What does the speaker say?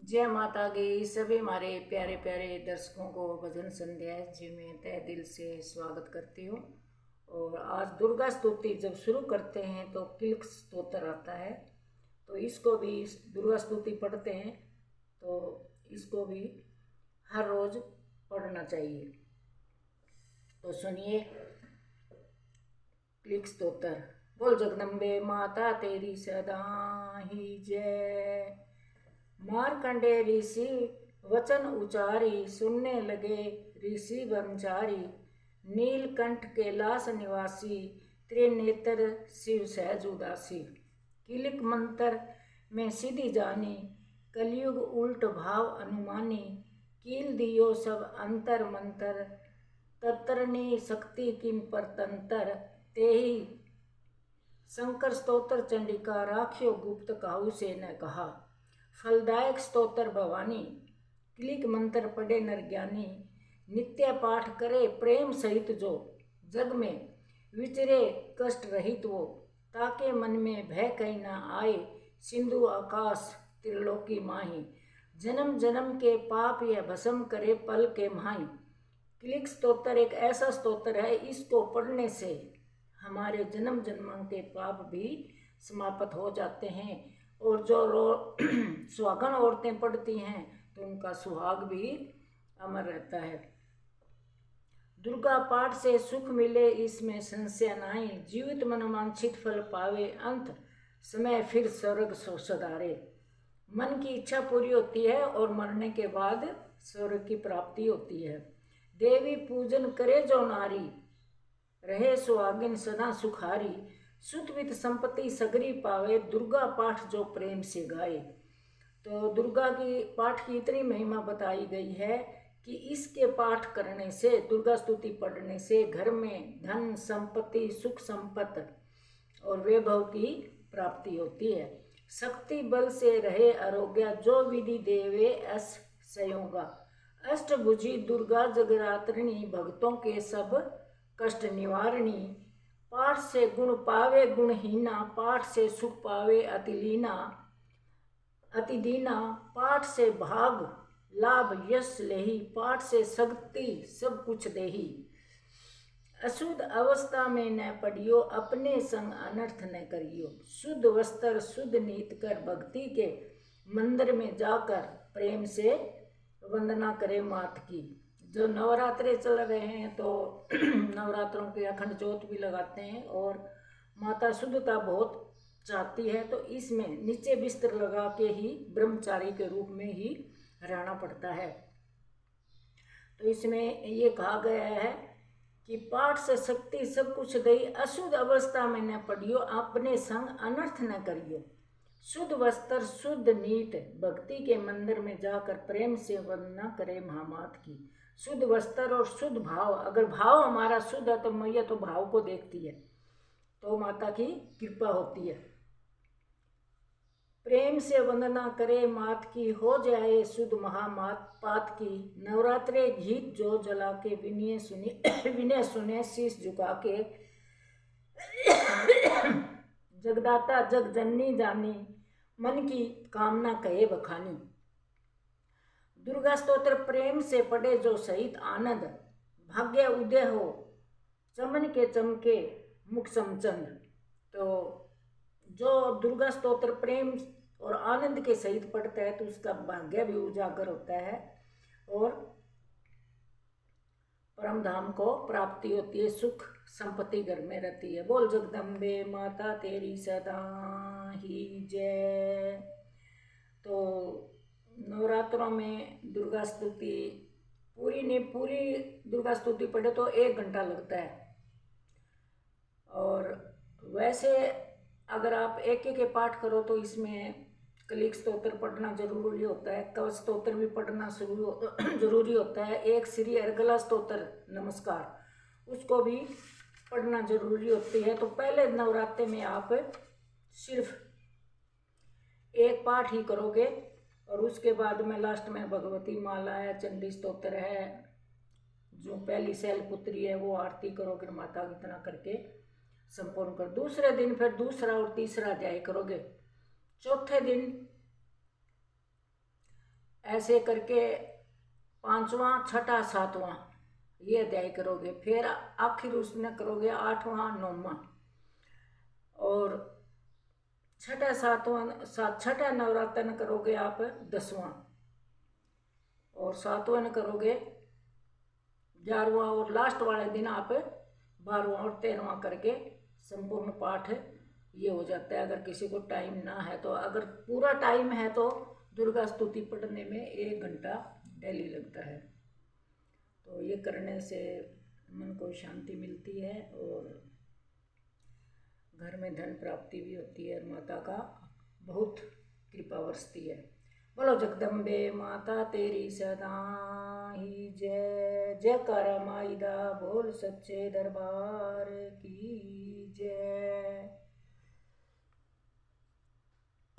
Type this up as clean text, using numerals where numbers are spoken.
जय माता की सभी हमारे प्यारे प्यारे दर्शकों को भजन संध्या जी में तहे दिल से स्वागत करती हूँ। और आज दुर्गा स्तुति जब शुरू करते हैं तो किलक स्तोत्र आता है, तो इसको भी दुर्गा स्तुति पढ़ते हैं तो इसको भी हर रोज पढ़ना चाहिए। तो सुनिए किलक स्तोत्र। बोल जगदम्बे माता तेरी सदा ही जय। मारकंडे ऋषि वचन उचारी, सुनने लगे ऋषि ब्रह्मचारी। नीलकंठ कैलाश निवासी, त्रिनेत्र शिव सहज उदासी। किलिक मंत्र में सिद्धि जानी, कलयुग उल्ट भाव अनुमानी। कील दियो सब अंतर मंतर, तत्रनी शक्ति किम परतंतर। तेहि शंकर स्तोत्र चंडिका, राख्यो गुप्त काहू से न कहा। फलदायक स्तोत्र भवानी, किलिक मंत्र पढ़े नर ज्ञानी। नित्य पाठ करे प्रेम सहित जो, जग में विचरे कष्ट रहित वो। ताके मन में भय कहीं न आए, सिंधु आकाश त्रिलोकी माही। जन्म जन्म के पाप यह भस्म करे पल के माही। किलिक स्तोत्र एक ऐसा स्तोत्र है, इसको पढ़ने से हमारे जन्म जन्म के पाप भी समाप्त हो जाते हैं। और जो सुहागन औरतें पढ़ती हैं तो उनका सुहाग भी अमर रहता है। दुर्गा पाठ से सुख मिले इसमें संशय नहीं, जीवित मनोवांछित फल पावे अंत समय फिर स्वर्ग सो सदारे। मन की इच्छा पूरी होती है और मरने के बाद स्वर्ग की प्राप्ति होती है। देवी पूजन करे जो नारी, रहे सुहागिन सदा सुखारी। सुतवित संपत्ति सगरी पावे, दुर्गा पाठ जो प्रेम से गाए। तो दुर्गा की पाठ की इतनी महिमा बताई गई है कि इसके पाठ करने से, दुर्गा स्तुति पढ़ने से घर में धन संपत्ति सुख संपत्ति और वैभव की प्राप्ति होती है। शक्ति बल से रहे आरोग्य, जो विधि देवे अस संयोगा। अष्टभुजी दुर्गा जगरात्रिणी, भक्तों के सब कष्ट निवारणी। पाठ से गुण पावे गुणहीना, पाठ से सुख पावे अतिलीना अतिदीना। पाठ से भाग लाभ यश लेही, पाठ से शक्ति सब कुछ देही। अशुद्ध अवस्था में न पड़ियो, अपने संग अनर्थ न करियो। शुद्ध वस्त्र शुद्ध नीत कर, भक्ति के मंदिर में जाकर प्रेम से वंदना करे मात की। जो नवरात्रे चल रहे हैं तो नवरात्रों के अखंड ज्योत भी लगाते हैं और माता शुद्धता बहुत चाहती है, तो इसमें नीचे बिस्तर लगा के ही ब्रह्मचारी के रूप में ही रहना पड़ता है। तो इसमें ये कहा गया है कि पाठ से शक्ति सब कुछ दई, अशुद्ध अवस्था में न पड़ियो, अपने संग अनर्थ न करियो। शुद्ध वस्त्र शुद्ध नीत, भक्ति के मंदिर में जाकर प्रेम से वंदना करे महामात की। शुद्ध वस्त्र और शुद्ध भाव, अगर भाव हमारा शुद्ध है तो मैया तो भाव को देखती है, तो माता की कृपा होती है। प्रेम से वंदना करे मात की, हो जाए शुद्ध महामात पात की। नवरात्रे गीत जो जला के, विनय सुने शीश झुका के। जगदाता जग जननी जानी, मन की कामना कहे बखानी। दुर्गा स्तोत्र प्रेम से पढ़े जो सहित आनंद, भाग्य उदय हो चमन के चमके मुख समचंद। तो जो दुर्गा स्तोत्र प्रेम और आनंद के सहित पढ़ता है तो उसका भाग्य भी उजागर होता है और परम धाम को प्राप्ति होती है, सुख संपत्ति घर में रहती है। बोल जगदम्बे माता तेरी सदा ही जय। तो नवरात्रों में दुर्गा स्तुति पूरी दुर्गा स्तुति पढ़े तो 1 घंटा लगता है। और वैसे अगर आप एक एक पाठ करो तो इसमें कलिक स्तोत्र पढ़ना जरूरी होता है, कवच स्तोत्र भी पढ़ना जरूरी होता है। एक श्री अर्गला स्तोत्र नमस्कार उसको भी पढ़ना जरूरी होती है। तो पहले नवरात्रे में आप सिर्फ एक पाठ ही करोगे और उसके बाद में लास्ट में भगवती माला है, चंडी स्तोत्र है, जो पहली शैलपुत्री है वो आरती करोगे माता इतना करके संपूर्ण कर। दूसरे दिन फिर दूसरा और तीसरा अध्याय करोगे। चौथे दिन ऐसे करके पांचवा, छठा, सातवां ये अध्याय करोगे। फिर आखिर उसमें करोगे आठवां, नौवां, और छठा नवरात्र करोगे आप 10वां, और 7वां करोगे 11वां, और लास्ट वाले दिन आप 12वां और 13वां करके संपूर्ण पाठ ये हो जाता है। अगर किसी को टाइम ना है तो, अगर पूरा टाइम है तो दुर्गा स्तुति पढ़ने में 1 घंटा डेली लगता है। तो ये करने से मन को शांति मिलती है और घर में धन प्राप्ति भी होती है और माता का बहुत कृपा बरसती है। बोलो जगदम्बे माता तेरी सदा ही जय। जयकारा माई दा बोल सच्चे दरबार की जय।